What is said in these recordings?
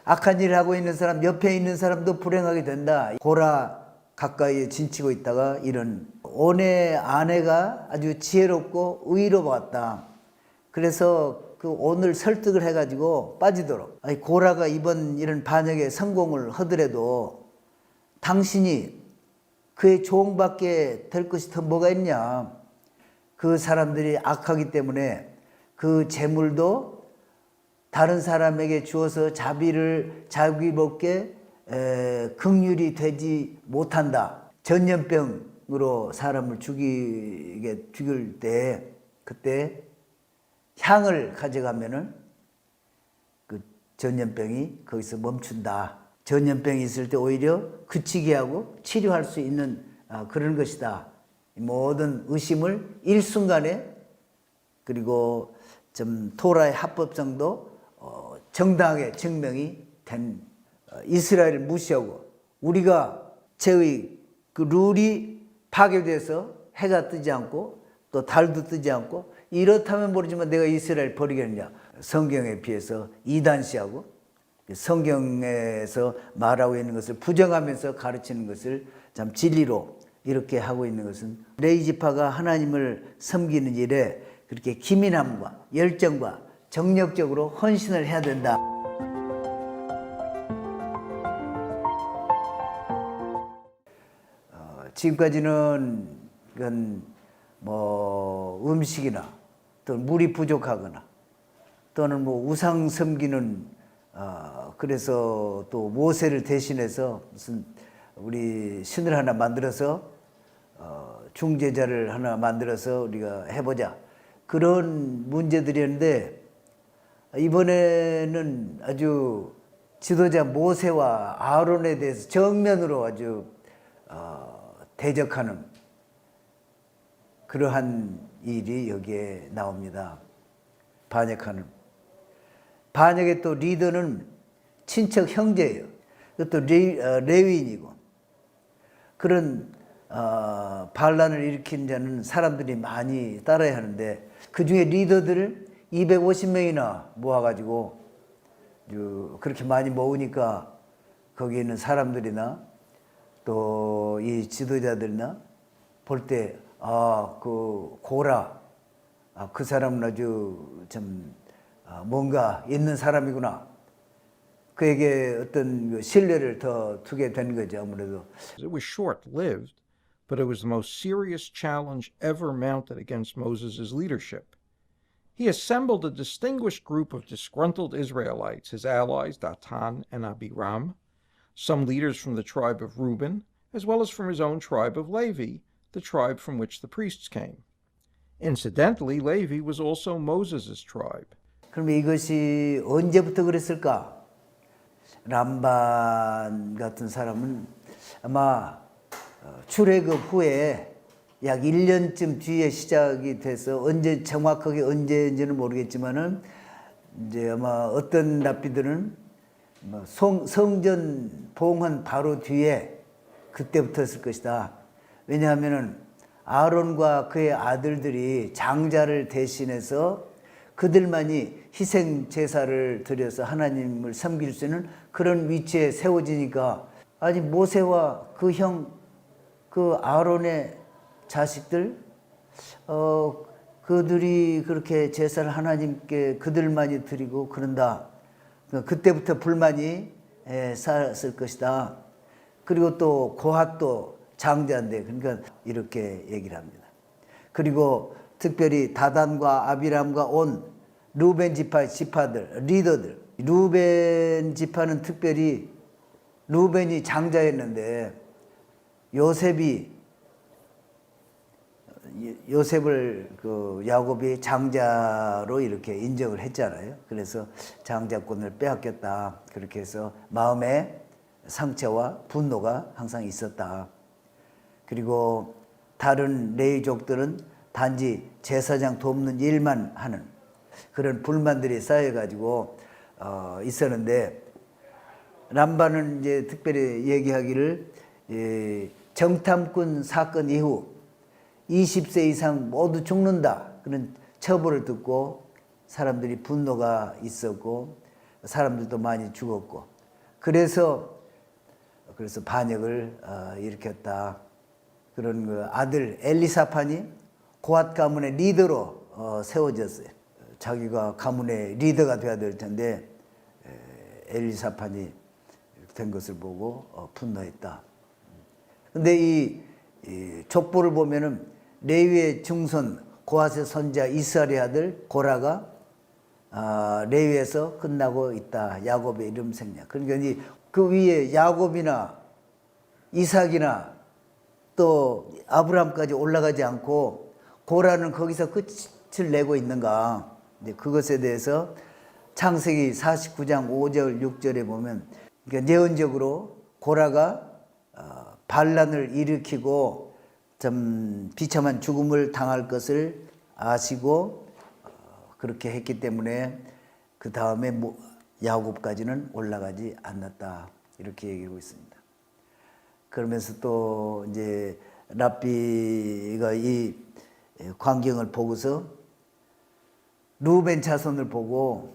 악한 일을 하고 있는 사람, 옆에 있는 사람도 불행하게 된다. 고라 가까이에 진치고 있다가 이런 온의 아내가 아주 지혜롭고 의로웠다. 그래서 그 온을 설득을 해가지고 빠지도록. 아니, 고라가 이번 이런 반역에 성공을 하더라도 당신이 그의 조언밖에 될 것이 더 뭐가 있냐. 그 사람들이 악하기 때문에 그 재물도 다른 사람에게 주어서 자비롭게 긍휼이 되지 못한다. 전염병으로 사람을 죽일 때 그때 향을 가져가면은 그 전염병이 거기서 멈춘다. 전염병이 있을 때 오히려 그치게 하고 치료할 수 있는 그런 것이다. 모든 의심을 일순간에 그리고 좀 토라의 합법성도 정당하게 증명이 된 이스라엘을 무시하고 우리가 제의 그 룰이 파괴돼서 해가 뜨지 않고 또 달도 뜨지 않고 이렇다면 모르지만 내가 이스라엘 버리겠느냐. 성경에 비해서 이단시하고 성경에서 말하고 있는 것을 부정하면서 가르치는 것을 참 진리로 이렇게 하고 있는 것은 레위 지파가 하나님을 섬기는 일에 그렇게 기민함과 열정과 정력적으로 헌신을 해야 된다. 지금까지는 이건 뭐 음식이나 또 물이 부족하거나 또는 뭐 우상 섬기는 그래서 또 모세를 대신해서 무슨 우리 신을 하나 만들어서 중재자를 하나 만들어서 우리가 해보자 그런 문제들이었는데 이번에는 아주 지도자 모세와 아론에 대해서 정면으로 아주 대적하는 그러한 일이 여기에 나옵니다. 반역의 또 리더는 친척 형제예요. 그것도 레위인이고 그런 반란을 일으킨 자는 사람들이 많이 따라야 하는데 그 중에 리더들을 250명이나 모아가지고 그렇게 많이 모으니까 거기 있는 사람들이나 또 이 지도자들이나 볼 때 그 고라 그 사람은 아주 좀 뭔가 있는 사람이구나. 그에게 어떤 신뢰를 더 두게 된 거죠. 아무래도. It was short-lived, but it was the most serious challenge ever mounted against Moses' leadership. He assembled a distinguished group of disgruntled Israelites, his allies Datan and Abiram, some leaders from the tribe of Reuben, as well as from his own tribe of Levi, the tribe from which the priests came. Incidentally, Levi was also Moses' tribe. 그럼 이것이 언제부터 그랬을까? 람반 같은 사람은 아마 출애굽 후에 약 1년쯤 뒤에 시작이 돼서 정확하게 언제인지는 모르겠지만은 이제 아마 어떤 랍비들은 성전 봉헌 바로 뒤에 그때부터였을 것이다. 왜냐하면은 아론과 그의 아들들이 장자를 대신해서 그들만이 희생 제사를 드려서 하나님을 섬길 수 있는 그런 위치에 세워지니까 아니 모세와 그 형 그 아론의 자식들 그들이 그렇게 제사를 하나님께 그들만이 드리고 그런다. 그때부터 불만이 쌓였을 것이다. 그리고 또 고핫도 장자인데 그러니까 이렇게 얘기를 합니다. 그리고 특별히 다단과 아비람과 온 루벤 지파들 리더들 루벤 지파는 특별히 루벤이 장자였는데 요셉을 그 야곱이 장자로 이렇게 인정을 했잖아요. 그래서 장자권을 빼앗겼다. 그렇게 해서 마음에 상처와 분노가 항상 있었다. 그리고 다른 레위족들은 단지 제사장 돕는 일만 하는 그런 불만들이 쌓여가지고 있었는데 람반은 이제 특별히 얘기하기를 정탐꾼 사건 이후 20세 이상 모두 죽는다 그런 처벌을 듣고 사람들이 분노가 있었고 사람들도 많이 죽었고 그래서 반역을 일으켰다. 그런 그 아들 엘리사판이 고앗 가문의 리더로 세워졌어요. 자기가 가문의 리더가 되어야 될 텐데 엘리사판이 된 것을 보고 분노했다. 근데 이 족보를 보면은 레위의 증손 고앗의 손자 이스라엘의 아들 고라가 레위에서 끝나고 있다. 야곱의 이름 생략. 그러니까 그 위에 야곱이나 이삭이나 또 아브라함까지 올라가지 않고 고라는 거기서 끝을 내고 있는가. 그것에 대해서 창세기 49장 5절 6절에 보면 그러니까 예언적으로 고라가 반란을 일으키고 좀 비참한 죽음을 당할 것을 아시고 그렇게 했기 때문에 그 다음에 야곱까지는 올라가지 않았다. 이렇게 얘기하고 있습니다. 그러면서 또 이제 랍비가 이 광경을 보고서 루벤 자손을 보고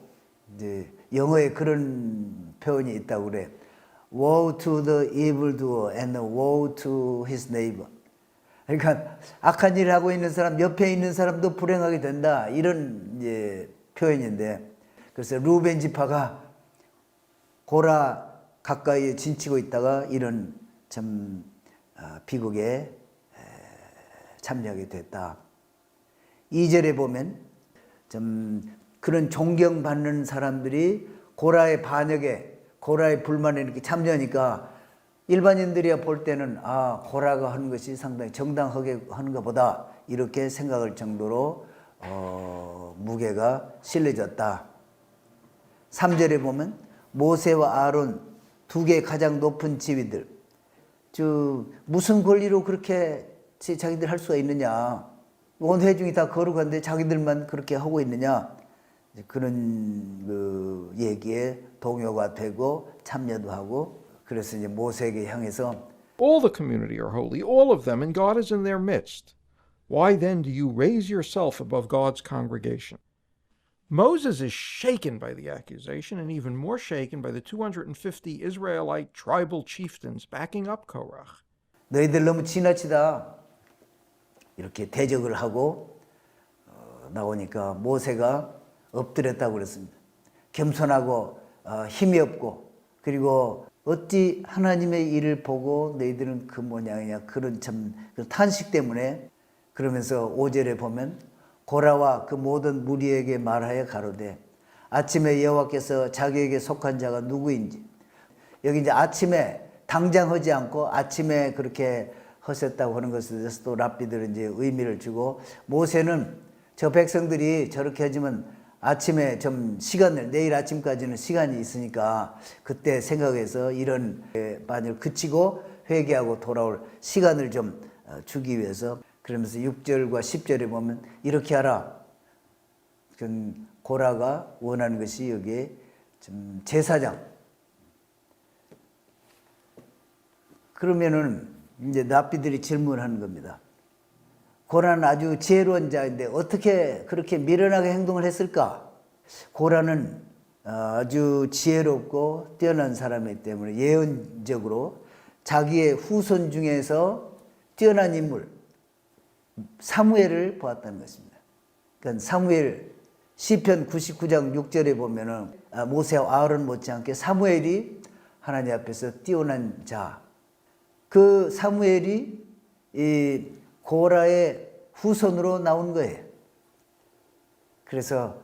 이제 영어에 그런 표현이 있다고 그래. Woe to the evildoer and woe to his neighbor. 그러니까 악한 일을 하고 있는 사람, 옆에 있는 사람도 불행하게 된다. 이런 이제 표현인데, 그래서 루벤 지파가 고라 가까이에 진치고 있다가 이런 참 비극에 참여하게 됐다. 2절에 보면 좀 그런 존경받는 사람들이 고라의 반역에, 고라의 불만에 이렇게 참여하니까 일반인들이 볼 때는 고라가 하는 것이 상당히 정당하게 하는 것보다 이렇게 생각할 정도로 무게가 실려졌다. 3절에 보면 모세와 아론 두 개의 가장 높은 지위들, 무슨 권리로 그렇게 자기들 할 수가 있느냐, 온 회중이 다 거룩한데 자기들만 그렇게 하고 있느냐, 그런 그 얘기에 동요가 되고 참여도 하고, 그래서 이제 모세에게 향해서 All the community are holy, all of them, and God is in their midst. Why then do you raise yourself above God's congregation? Moses is shaken by the accusation and even more shaken by the 250 Israelite tribal chieftains backing up Korach. 너희들 너무 지나치다 이렇게 대적을 하고 나오니까 모세가 엎드렸다고 그랬습니다. 겸손하고 힘이 없고, 그리고 어찌 하나님의 일을 보고 너희들은 그 모양이냐, 그런 참 탄식 때문에. 그러면서 5절에 보면 고라와 그 모든 무리에게 말하여 가로되 아침에 여호와께서 자기에게 속한 자가 누구인지. 여기 이제 아침에 당장 하지 않고 아침에 그렇게 하셨다고 하는 것에 대해서 또 랍비들은 이제 의미를 주고, 모세는 저 백성들이 저렇게 하지만 아침에 좀 시간을, 내일 아침까지는 시간이 있으니까 그때 생각해서 이런 반을 그치고 회개하고 돌아올 시간을 좀 주기 위해서. 그러면서 6절과 10절에 보면 이렇게 하라. 고라가 원하는 것이 여기에 좀 제사장. 그러면은 이제 랍비들이 질문하는 겁니다. 고라는 아주 지혜로운 자인데 어떻게 그렇게 미련하게 행동을 했을까? 고라는 아주 지혜롭고 뛰어난 사람이기 때문에 예언적으로 자기의 후손 중에서 뛰어난 인물 사무엘을 보았다는 것입니다. 그러니까 사무엘 시편 99장 6절에 보면은 모세와 아론 못지않게 사무엘이 하나님 앞에서 뛰어난 자, 그 사무엘이 이 고라의 후손으로 나온 거예요. 그래서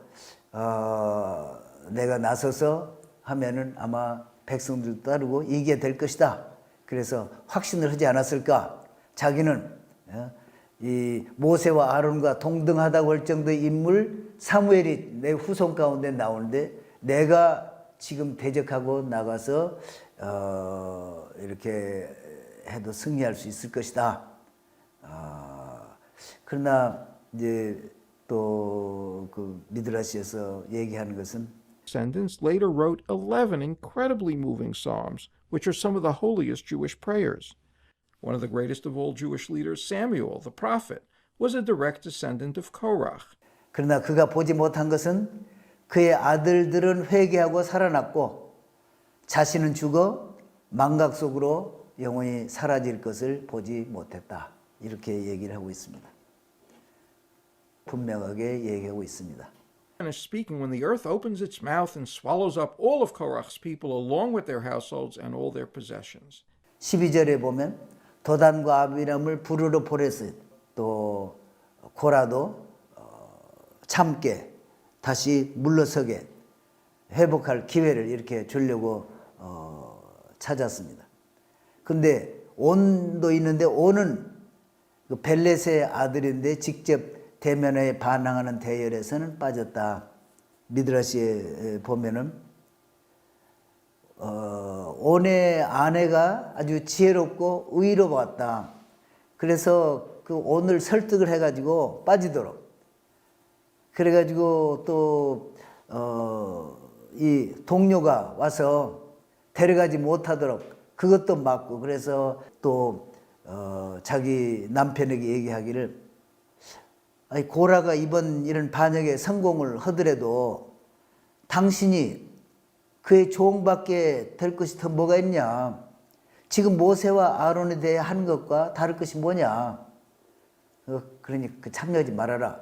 내가 나서서 하면은 아마 백성들도 따르고 이기게 될 것이다. 그래서 확신을 하지 않았을까? 자기는 이 모세와 아론과 동등하다고 할 정도의 인물 사무엘이 내 후손 가운데 나오는데 내가 지금 대적하고 나가서 이렇게 해도 승리할 수 있을 것이다. 그러나 이제 또 그 미드라시에서 얘기하는 것은 Descendants later wrote 11 incredibly moving psalms, which are some of the holiest Jewish prayers. One of the greatest of all Jewish leaders, Samuel, the prophet, was a direct descendant of Korach. 그러나 그가 보지 못한 것은 그의 아들들은 회개하고 살아났고 자신은 죽어 망각 속으로 영원히 사라질 것을 보지 못했다. 이렇게 얘기를 하고 있습니다. 분명하게 얘기하고 있습니다. is speaking when the earth opens its mouth and swallows up all of Korach's people along with their households and all their possessions. 12절에 보면 도단과 아비람을 부르러 보냈어요. 또 고라도 참게 다시 물러서게 회복할 기회를 이렇게 주려고 찾았습니다. 근데 온도 있는데 온은 그 벨렛의 아들인데 직접 대면에 반항하는 대열에서는 빠졌다. 미드라시에 보면은 온의 아내가 아주 지혜롭고 의로웠다. 그래서 그 온을 설득을 해가지고 빠지도록. 그래가지고 또 이 동료가 와서 데려가지 못하도록 그것도 막고, 그래서 또 자기 남편에게 얘기하기를, 아니 고라가 이번 이런 반역에 성공을 하더라도 당신이 그의 종밖에 될 것이 더 뭐가 있냐. 지금 모세와 아론에 대해 한 것과 다를 것이 뭐냐. 그러니 참여하지 말아라.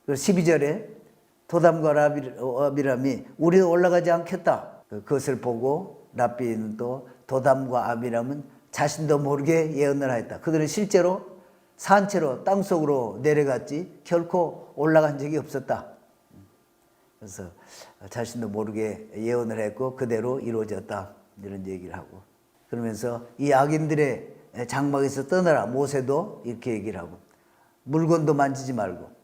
그래서 12절에 도담과 아비람이 우리도 올라가지 않겠다. 그것을 보고 랍비는 또 도담과 아비람은 자신도 모르게 예언을 하였다. 그들은 실제로 산채로 땅속으로 내려갔지 결코 올라간 적이 없었다. 그래서 자신도 모르게 예언을 했고 그대로 이루어졌다. 이런 얘기를 하고, 그러면서 이 악인들의 장막에서 떠나라. 모세도 이렇게 얘기를 하고, 물건도 만지지 말고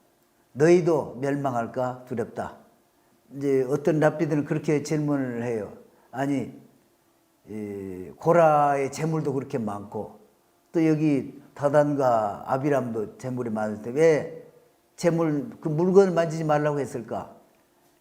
너희도 멸망할까 두렵다. 이제 어떤 랍비들은 그렇게 질문을 해요. 아니 고라의 재물도 그렇게 많고 또 여기 다단과 아비람도 재물이 많을 때 왜 재물 그 물건을 만지지 말라고 했을까?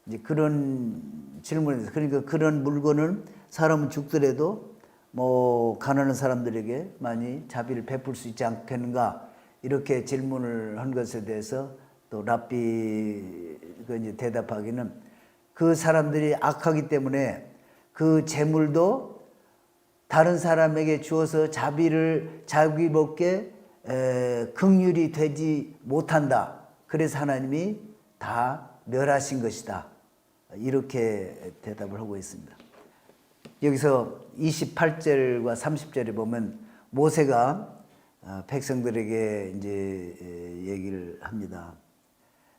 이제 그런 질문을 해서, 그러니까 그런 물건은 사람은 죽더라도 뭐 가난한 사람들에게 많이 자비를 베풀 수 있지 않겠는가, 이렇게 질문을 한 것에 대해서 또 랍비가 이제 대답하기는, 그 사람들이 악하기 때문에 그 재물도 다른 사람에게 주어서 자비롭게 긍휼이 되지 못한다. 그래서 하나님이 다 멸하신 것이다. 이렇게 대답을 하고 있습니다. 여기서 28절과 30절에 보면 모세가 백성들에게 이제 얘기를 합니다.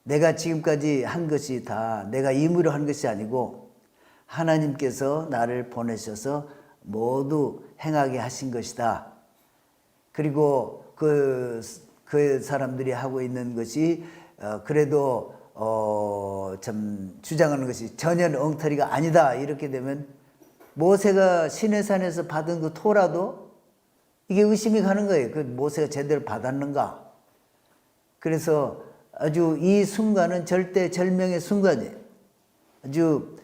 내가 지금까지 한 것이 다 내가 임의로 한 것이 아니고 하나님께서 나를 보내셔서 모두 행하게 하신 것이다. 그리고 그 사람들이 하고 있는 것이 그래도 참 주장하는 것이 전혀 엉터리가 아니다. 이렇게 되면 모세가 시내산에서 받은 그 토라도 이게 의심이 가는 거예요. 그 모세가 제대로 받았는가. 그래서 아주 이 순간은 절대절명의 순간이에요. 아주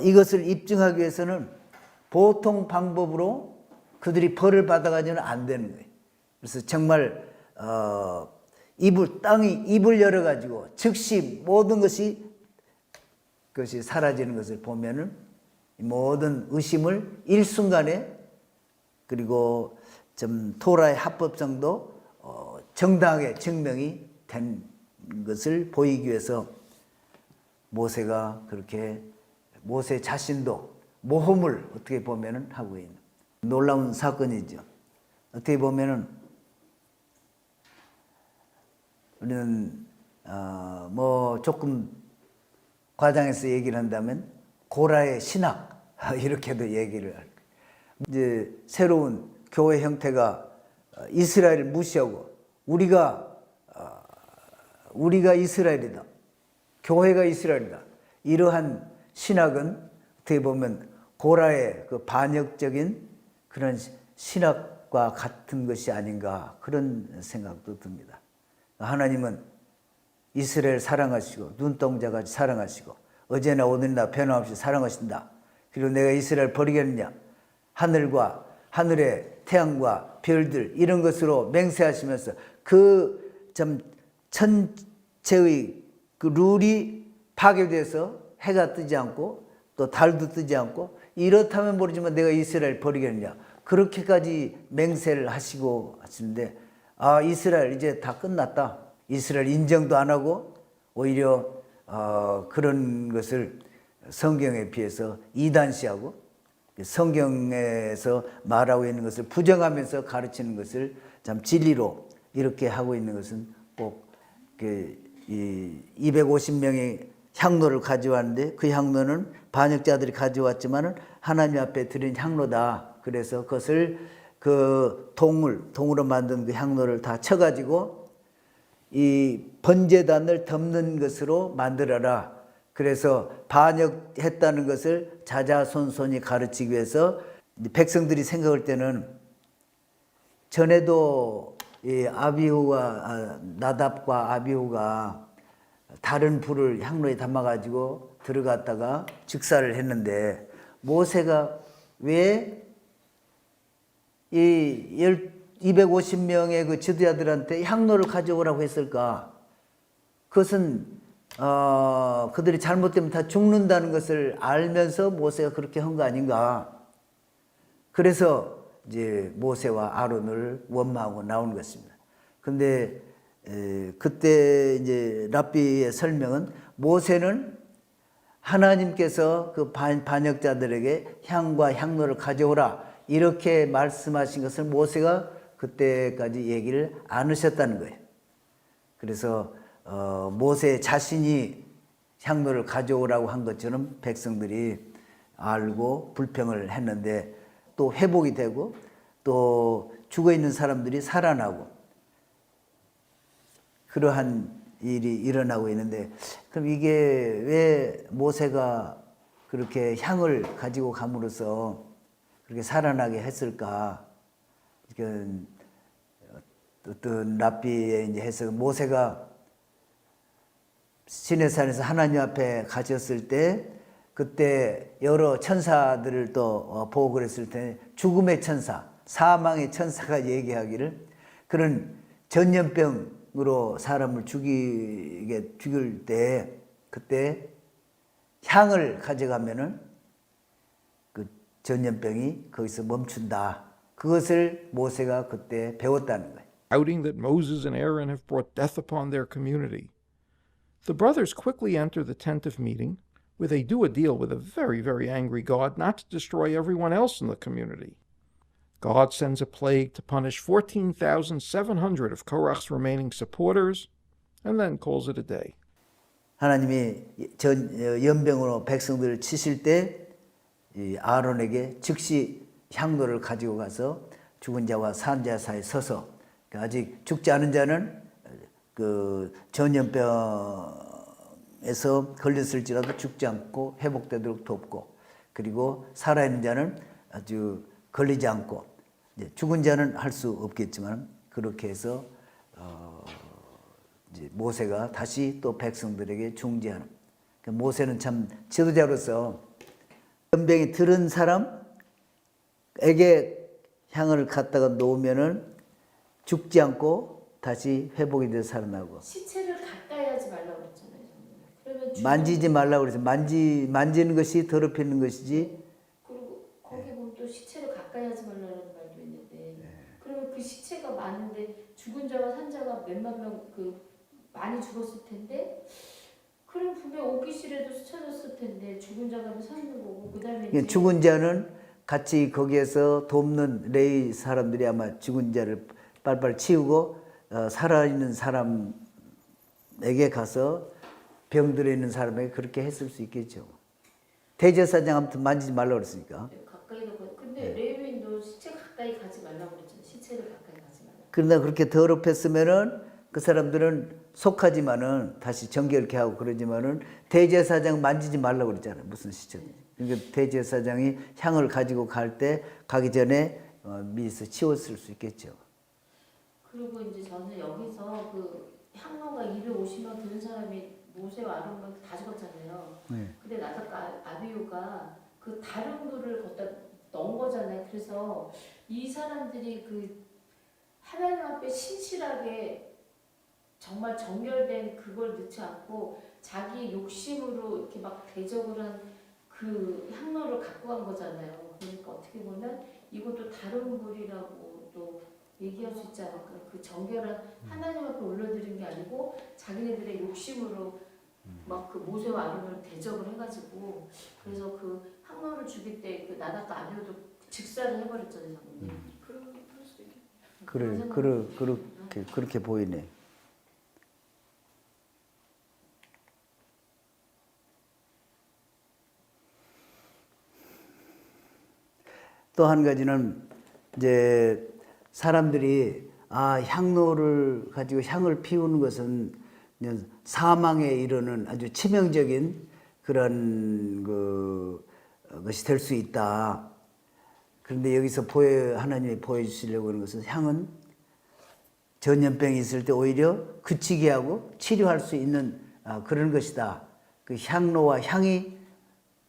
이것을 입증하기 위해서는 보통 방법으로 그들이 벌을 받아가지고는 안 되는 거예요. 그래서 정말 땅이 입을 열어가지고 즉시 모든 것이 사라지는 것을 보면은 모든 의심을 일순간에, 그리고 좀 토라의 합법성도 정당하게 증명이 된 것을 보이기 위해서 모세가 그렇게 모세 자신도 모험을 어떻게 보면은 하고 있는 놀라운 사건이죠. 어떻게 보면은 우리는 뭐 조금 과장해서 얘기를 한다면 고라의 신학 이렇게도 얘기를 할 거예요. 이제 새로운 교회 형태가 이스라엘을 무시하고 우리가 이스라엘이다. 교회가 이스라엘이다. 이러한 신학은 어떻게 보면 고라의 그 반역적인 그런 신학과 같은 것이 아닌가, 그런 생각도 듭니다. 하나님은 이스라엘 사랑하시고 눈동자같이 사랑하시고 어제나 오늘나 변함없이 사랑하신다. 그리고 내가 이스라엘 버리겠느냐. 하늘과 하늘의 태양과 별들 이런 것으로 맹세하시면서 그 참 천체의 그 룰이 파괴돼서 해가 뜨지 않고 또 달도 뜨지 않고 이렇다면 모르지만 내가 이스라엘 버리겠느냐. 그렇게까지 맹세를 하시고 하시는데, 아, 이스라엘 이제 다 끝났다. 이스라엘 인정도 안 하고 오히려 그런 것을 성경에 비해서 이단시하고 성경에서 말하고 있는 것을 부정하면서 가르치는 것을 참 진리로 이렇게 하고 있는 것은 꼭 250명의 향로를 가져왔는데 그 향로는 반역자들이 가져왔지만은 하나님 앞에 드린 향로다. 그래서 그것을 그 동으로 만든 그 향로를 다 쳐가지고 이 번제단을 덮는 것으로 만들어라. 그래서 반역했다는 것을 자자손손이 가르치기 위해서 백성들이 생각할 때는 전에도 이 나답과 아비후가 다른 불을 향로에 담아가지고 들어갔다가 즉사를 했는데 모세가 왜 이 250명의 그 지도자들한테 향로를 가져오라고 했을까? 그것은 그들이 잘못되면 다 죽는다는 것을 알면서 모세가 그렇게 한 거 아닌가? 그래서 이제 모세와 아론을 원망하고 나온 것입니다. 근데 그때 이제 랍비의 설명은 모세는 하나님께서 그 반역자들에게 향과 향로를 가져오라 이렇게 말씀하신 것을 모세가 그때까지 얘기를 안 하셨다는 거예요. 그래서 모세 자신이 향로를 가져오라고 한 것처럼 백성들이 알고 불평을 했는데 또 회복이 되고 또 죽어있는 사람들이 살아나고 그러한 일이 일어나고 있는데 그럼 이게 왜 모세가 그렇게 향을 가지고 감으로써 그렇게 살아나게 했을까? 어떤 랍비의 이제 해석 모세가 시내산에서 하나님 앞에 가셨을 때 그때 여러 천사들을 또 보고 그랬을 때 죽음의 천사, 사망의 천사가 얘기하기를 그런 전염병으로 사람을 죽일 때 그때 향을 가져가면은 그 전염병이 거기서 멈춘다. 그것을 모세가 그때 배웠다는 거예요. Doubting that Moses and Aaron have brought death upon their community. The brothers quickly enter the tent of meeting, where they do a deal with a very, very angry God not to destroy everyone else in the community. God sends a plague to punish 14,700 of Korach's remaining supporters, and then calls it a day. 하나님이 연병으로 백성들을 치실 때 아론에게 즉시 향로를 가지고 가서 죽은 자와 산 자 사이에 서서 아직 죽지 않은 자는 그 전염병에서 걸렸을지라도 죽지 않고 회복되도록 돕고 그리고 살아있는 자는 아주 걸리지 않고 죽은 자는 할 수 없겠지만 그렇게 해서 이제 모세가 다시 또 백성들에게 중재하는 그러니까 모세는 참 지도자로서 연병이 들은 사람에게 향을 갖다가 놓으면은 죽지 않고 다시 회복이 돼서 살아나고 시체를 가까이 하지 말라고 그랬잖아요. 그러면 만지지 말라고 그래서 만지는 것이 더럽히는 것이지. 그리고 거기 보면 또 시체를 가까이 하지 말라는 말도 있는데 그러면 그 시체가 많은데 죽은 자와 산 자가 몇만 명 많이 죽었을 텐데 그럼 분명 오기실에도 스쳐졌을 텐데 죽은 자가 사는 거고 그다음에 죽은 자는 같이 거기에서 돕는 레위 사람들이 아마 죽은 자를 빨빨 치우고 살아있는 사람에게 가서 병들어 있는 사람에게 그렇게 했을 수 있겠죠. 대제사장 아무튼 만지지 말라고 그랬으니까. 가까이도 근데 레위인도 시체 가까이 가지 말라고 그랬잖아요. 시체를 가까이 가지 말라고. 그러나 그렇게 더럽혔으면은 그 사람들은 속하지만은 다시 정결케 하고 그러지만은 대제사장 만지지 말라고 그랬잖아요. 무슨 시체. 그러니까 대제사장이 향을 가지고 갈 때 가기 전에 미리서 치웠을 수 있겠죠. 그리고 이제 저는 여기서 그 향로가 250명 드는 사람이 모세와 아론만 다 죽었잖아요. 네. 근데 나답과 아비후가 그 다른 불을 걷다 넣은 거잖아요. 그래서 이 사람들이 그 하나님 앞에 신실하게 정말 정결된 그걸 넣지 않고 자기 욕심으로 이렇게 막 대적을 한 그 향로를 갖고 간 거잖아요. 그러니까 어떻게 보면 이것도 다른 불이라고 또 얘기할 수 있지 않을까. 그 정결한 하나님 앞에 올려드린 게 아니고 자기네들의 욕심으로 막 그 모세와 아론을 대적을 해가지고 그래서 그 향로를 죽일 때 그 나답과 아비후도 즉사를 해버렸잖아요, 장모님. 그럴 수도 있겠네요. 그렇게 보이네. 또 한 가지는 이제 사람들이 향로를 가지고 향을 피우는 것은 그냥 사망에 이르는 아주 치명적인 그런 것이 될 수 있다. 그런데 여기서 하나님이 보여주시려고 하는 것은 향은 전염병이 있을 때 오히려 그치게 하고 치료할 수 있는 그런 것이다. 그 향로와 향이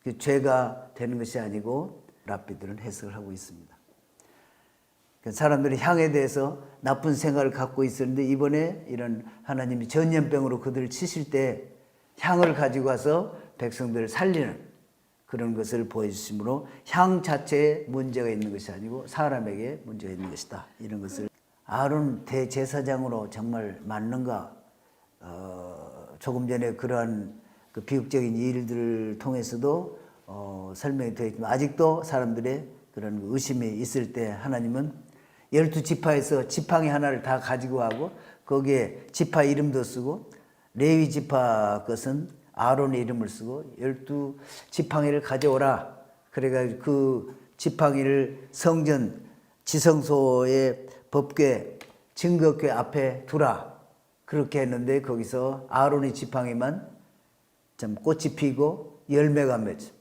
그 죄가 되는 것이 아니고 랍비들은 해석을 하고 있습니다. 사람들이 향에 대해서 나쁜 생각을 갖고 있었는데 이번에 이런 하나님이 전염병으로 그들을 치실 때 향을 가지고 와서 백성들을 살리는 그런 것을 보여주심으로 향 자체에 문제가 있는 것이 아니고 사람에게 문제가 있는 것이다. 이런 것을 아론 대제사장으로 정말 맞는가? 조금 전에 그러한 그 비극적인 일들을 통해서도 설명이 되어 있지만 아직도 사람들의 그런 의심이 있을 때 하나님은 12지파에서 지팡이 하나를 다 가지고 가고 거기에 지파 이름도 쓰고 레위 지파 것은 아론의 이름을 쓰고 12지팡이를 가져오라. 그래가지고 그 지팡이를 성전 지성소의 법궤 증거궤 앞에 두라. 그렇게 했는데 거기서 아론의 지팡이만 좀 꽃이 피고 열매가 맺어.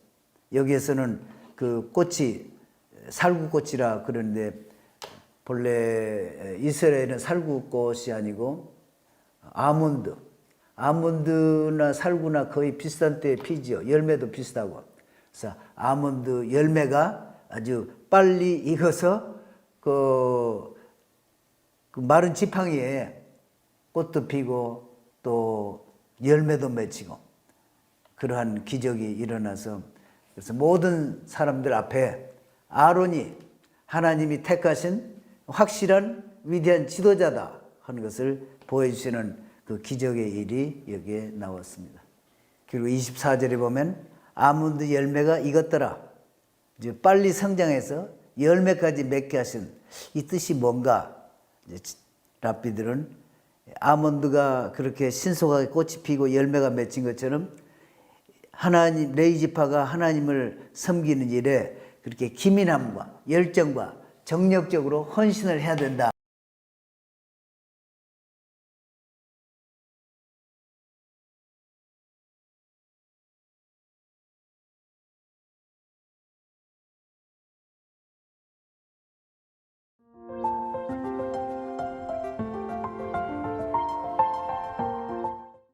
여기에서는 그 꽃이 살구꽃이라 그러는데 본래 이스라엘은 살구꽃이 아니고 아몬드나 살구나 거의 비슷한 때에 피지요. 열매도 비슷하고. 그래서 아몬드 열매가 아주 빨리 익어서 그 마른 지팡이에 꽃도 피고 또 열매도 맺히고 그러한 기적이 일어나서 그래서 모든 사람들 앞에 아론이 하나님이 택하신 확실한 위대한 지도자다 하는 것을 보여주시는 그 기적의 일이 여기에 나왔습니다. 그리고 24절에 보면 아몬드 열매가 익었더라. 이제 빨리 성장해서 열매까지 맺게 하신 이 뜻이 뭔가? 랍비들은 아몬드가 그렇게 신속하게 꽃이 피고 열매가 맺힌 것처럼 하나님 레위 지파가 하나님을 섬기는 일에 그렇게 기민함과 열정과 정력적으로 헌신을 해야 된다.